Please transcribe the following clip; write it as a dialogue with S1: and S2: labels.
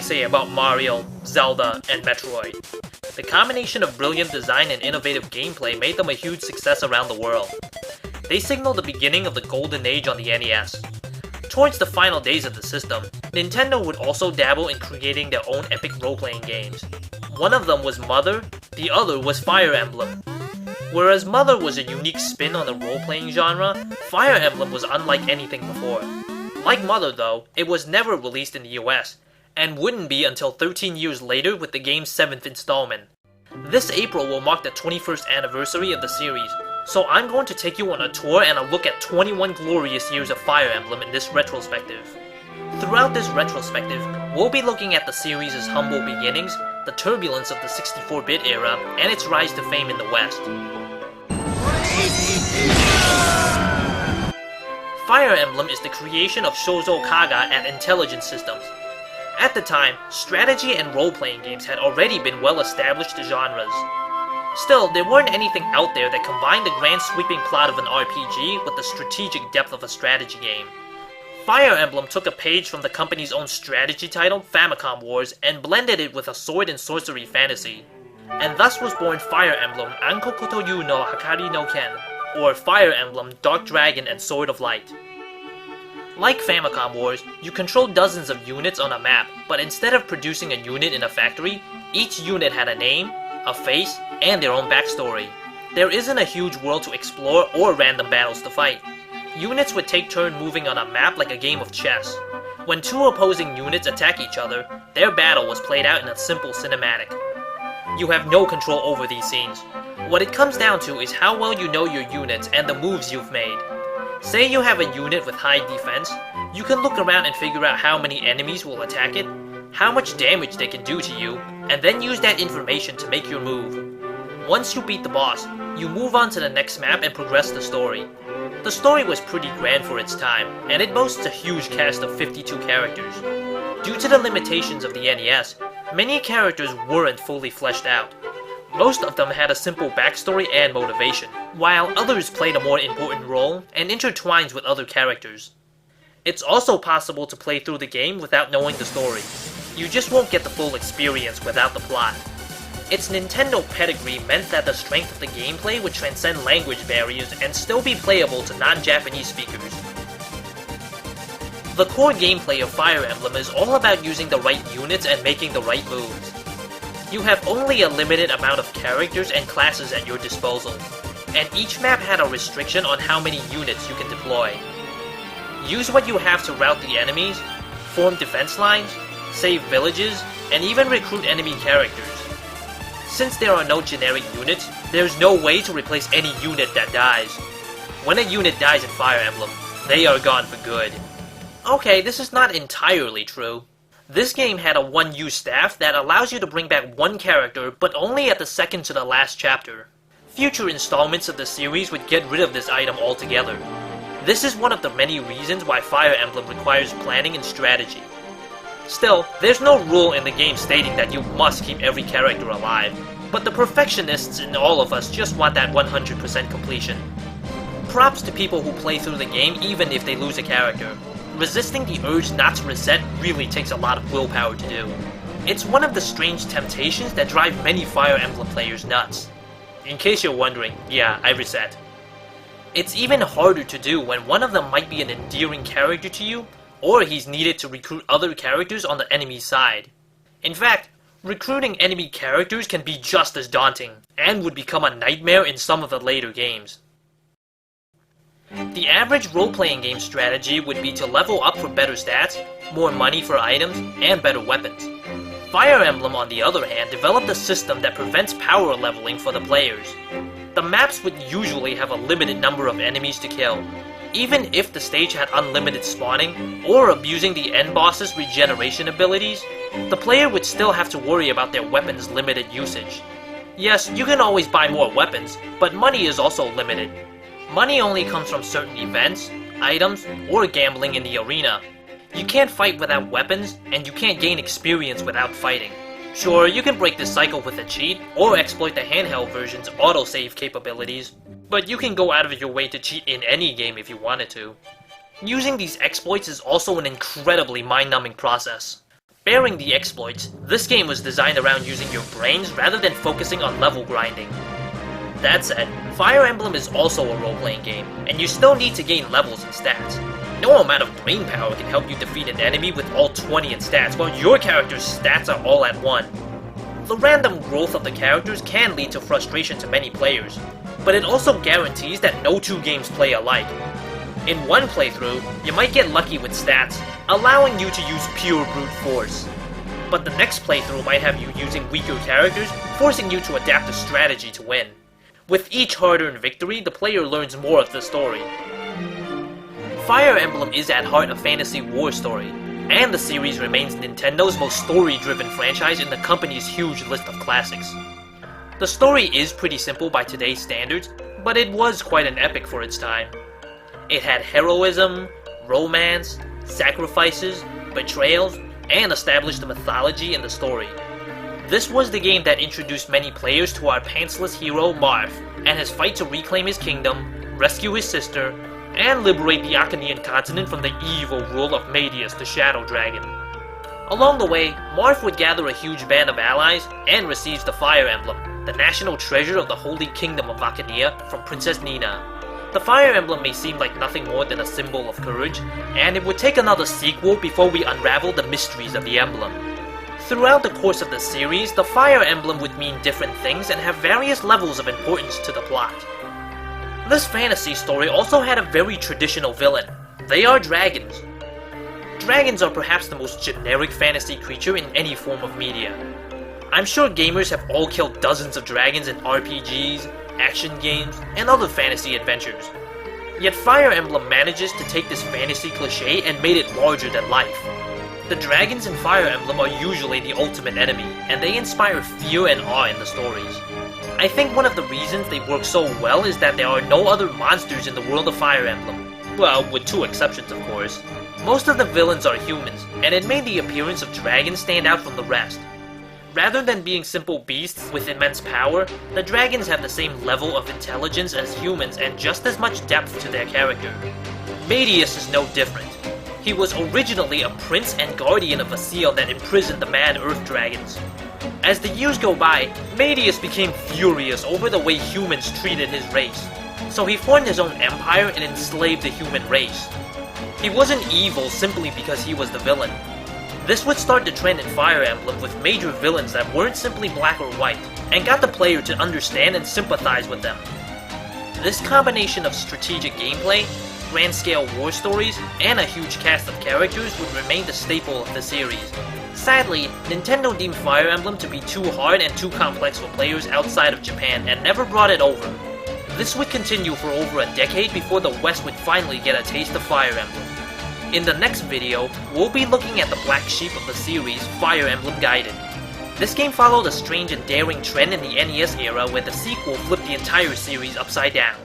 S1: say about Mario, Zelda, and Metroid. The combination of brilliant design and innovative gameplay made them a huge success around the world. They signaled the beginning of the golden age on the NES. Towards the final days of the system, Nintendo would also dabble in creating their own epic role-playing games. One of them was Mother, the other was Fire Emblem. Whereas Mother was a unique spin on the role-playing genre, Fire Emblem was unlike anything before. Like Mother though, it was never released in the US, and wouldn't be until 13 years later with the game's 7th installment. This April will mark the 21st anniversary of the series, so I'm going to take you on a tour and a look at 21 glorious years of Fire Emblem in this retrospective. Throughout this retrospective, we'll be looking at the series' humble beginnings, the turbulence of the 64-bit era, and its rise to fame in the West. Fire Emblem is the creation of Shozo Kaga at Intelligent Systems. At the time, strategy and role-playing games had already been well-established genres. Still, there weren't anything out there that combined the grand sweeping plot of an RPG with the strategic depth of a strategy game. Fire Emblem took a page from the company's own strategy title, Famicom Wars, and blended it with a sword and sorcery fantasy. And thus was born Fire Emblem Anko Kotoyu no Hakari no Ken, or Fire Emblem Dark Dragon and Sword of Light. Like Famicom Wars, you control dozens of units on a map, but instead of producing a unit in a factory, each unit had a name, a face, and their own backstory. There isn't a huge world to explore or random battles to fight. Units would take turn moving on a map like a game of chess. When two opposing units attack each other, their battle was played out in a simple cinematic. You have no control over these scenes. What it comes down to is how well you know your units and the moves you've made. Say you have a unit with high defense, you can look around and figure out how many enemies will attack it, how much damage they can do to you, and then use that information to make your move. Once you beat the boss, you move on to the next map and progress the story. The story was pretty grand for its time, and it boasts a huge cast of 52 characters. Due to the limitations of the NES, many characters weren't fully fleshed out. Most of them had a simple backstory and motivation, while others played a more important role and intertwined with other characters. It's also possible to play through the game without knowing the story. You just won't get the full experience without the plot. Its Nintendo pedigree meant that the strength of the gameplay would transcend language barriers and still be playable to non-Japanese speakers. The core gameplay of Fire Emblem is all about using the right units and making the right moves. You have only a limited amount of characters and classes at your disposal, and each map had a restriction on how many units you can deploy. Use what you have to rout the enemies, form defense lines, save villages, and even recruit enemy characters. Since there are no generic units, there's no way to replace any unit that dies. When a unit dies in Fire Emblem, they are gone for good. Okay, this is not entirely true. This game had a one-use staff that allows you to bring back one character, but only at the second to the last chapter. Future installments of the series would get rid of this item altogether. This is one of the many reasons why Fire Emblem requires planning and strategy. Still, there's no rule in the game stating that you must keep every character alive, but the perfectionists in all of us just want that 100% completion. Props to people who play through the game even if they lose a character. Resisting the urge not to reset really takes a lot of willpower to do. It's one of the strange temptations that drive many Fire Emblem players nuts. In case you're wondering, yeah, I reset. It's even harder to do when one of them might be an endearing character to you, or he's needed to recruit other characters on the enemy's side. In fact, recruiting enemy characters can be just as daunting, and would become a nightmare in some of the later games. The average role-playing game strategy would be to level up for better stats, more money for items, and better weapons. Fire Emblem, on the other hand, developed a system that prevents power leveling for the players. The maps would usually have a limited number of enemies to kill. Even if the stage had unlimited spawning, or abusing the end boss's regeneration abilities, the player would still have to worry about their weapons' limited usage. Yes, you can always buy more weapons, but money is also limited. Money only comes from certain events, items, or gambling in the arena. You can't fight without weapons, and you can't gain experience without fighting. Sure, you can break this cycle with a cheat, or exploit the handheld version's autosave capabilities, but you can go out of your way to cheat in any game if you wanted to. Using these exploits is also an incredibly mind-numbing process. Bearing the exploits, this game was designed around using your brains rather than focusing on level grinding. That said, Fire Emblem is also a role-playing game, and you still need to gain levels and stats. No amount of brain power can help you defeat an enemy with all 20 in stats, while your character's stats are all at 1. The random growth of the characters can lead to frustration to many players, but it also guarantees that no two games play alike. In one playthrough, you might get lucky with stats, allowing you to use pure brute force. But the next playthrough might have you using weaker characters, forcing you to adapt a strategy to win. With each hard-earned victory, the player learns more of the story. Fire Emblem is at heart a fantasy war story, and the series remains Nintendo's most story-driven franchise in the company's huge list of classics. The story is pretty simple by today's standards, but it was quite an epic for its time. It had heroism, romance, sacrifices, betrayals, and established a mythology in the story. This was the game that introduced many players to our pantsless hero Marth, and his fight to reclaim his kingdom, rescue his sister, and liberate the Aconian continent from the evil rule of Medius the Shadow Dragon. Along the way, Marth would gather a huge band of allies and receives the Fire Emblem, the national treasure of the Holy Kingdom of Acadia, from Princess Nina. The Fire Emblem may seem like nothing more than a symbol of courage, and it would take another sequel before we unravel the mysteries of the emblem. Throughout the course of the series, the Fire Emblem would mean different things and have various levels of importance to the plot. This fantasy story also had a very traditional villain. They are dragons. Dragons are perhaps the most generic fantasy creature in any form of media. I'm sure gamers have all killed dozens of dragons in RPGs, action games, and other fantasy adventures. Yet Fire Emblem manages to take this fantasy cliché and made it larger than life. The dragons in Fire Emblem are usually the ultimate enemy, and they inspire fear and awe in the stories. I think one of the reasons they work so well is that there are no other monsters in the world of Fire Emblem. Well, with two exceptions of course. Most of the villains are humans, and it made the appearance of dragons stand out from the rest. Rather than being simple beasts with immense power, the dragons have the same level of intelligence as humans and just as much depth to their character. Medius is no different. He was originally a prince and guardian of a seal that imprisoned the mad earth dragons. As the years go by, Medius became furious over the way humans treated his race, so he formed his own empire and enslaved the human race. He wasn't evil simply because he was the villain. This would start the trend in Fire Emblem with major villains that weren't simply black or white, and got the player to understand and sympathize with them. This combination of strategic gameplay, grand-scale war stories, and a huge cast of characters would remain the staple of the series. Sadly, Nintendo deemed Fire Emblem to be too hard and too complex for players outside of Japan and never brought it over. This would continue for over a decade before the West would finally get a taste of Fire Emblem. In the next video, we'll be looking at the black sheep of the series, Fire Emblem Gaiden. This game followed a strange and daring trend in the NES era where the sequel flipped the entire series upside down.